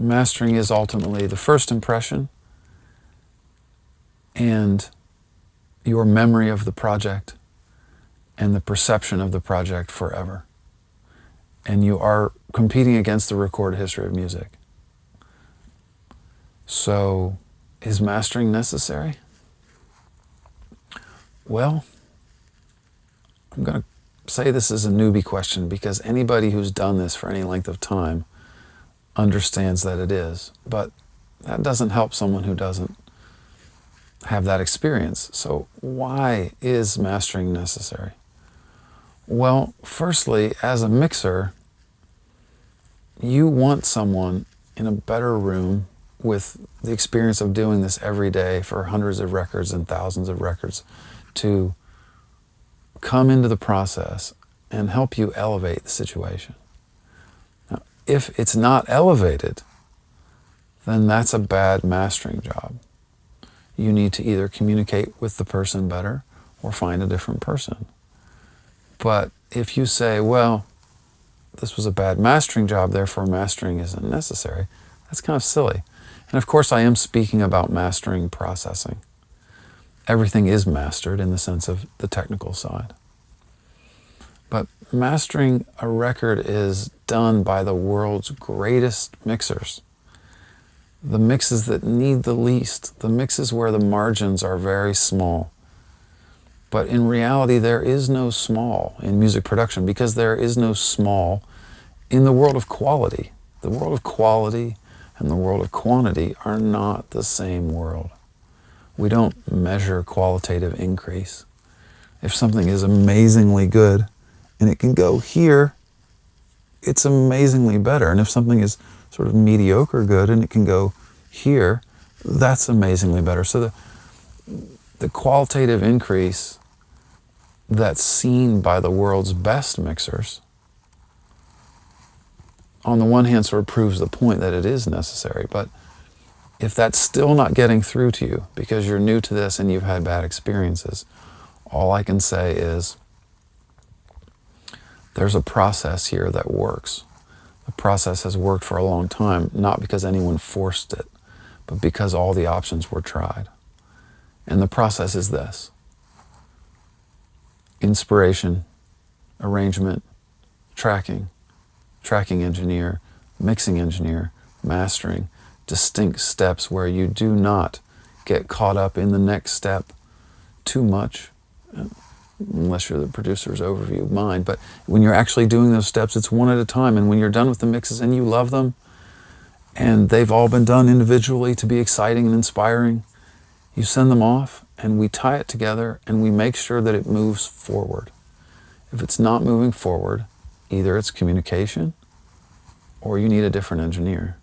Mastering is ultimately the first impression and your memory of the project and the perception of the project forever. And you are competing against the recorded history of music. So, is mastering necessary? Well, I'm going to say this is a newbie question because anybody who's done this for any length of time understands that it is. But that doesn't help someone who doesn't have that experience. So why is mastering necessary? Well, firstly, as a mixer, you want someone in a better room with the experience of doing this every day for hundreds of records and thousands of records to come into the process and help you elevate the situation. Now, if it's not elevated, then that's a bad mastering job. You need to either communicate with the person better or find a different person. But if you say, well, this was a bad mastering job, therefore mastering isn't necessary, that's kind of silly. And of course I am speaking about mastering processing. Everything is mastered in the sense of the technical side. But mastering a record is done by the world's greatest mixers. The mixes that need the least, the mixes where the margins are very small. But in reality, there is no small in music production because there is no small in the world of quality. The world of quality and the world of quantity are not the same world. We don't measure qualitative increase. If something is amazingly good and it can go here, it's amazingly better. And if something is sort of mediocre good and it can go here, that's amazingly better. So the qualitative increase that's seen by the world's best mixers, on the one hand, sort of proves the point that it is necessary. But if that's still not getting through to you because you're new to this and you've had bad experiences, all I can say is there's a process here that works. The process has worked for a long time, not because anyone forced it, but because all the options were tried. And the process is this: inspiration, arrangement, tracking engineer, mixing engineer, mastering, distinct steps where you do not get caught up in the next step too much, unless you're the producer's overview mind. But when you're actually doing those steps, it's one at a time. And when you're done with the mixes and you love them, and they've all been done individually to be exciting and inspiring, you send them off and we tie it together and we make sure that it moves forward. If it's not moving forward, either it's communication or you need a different engineer.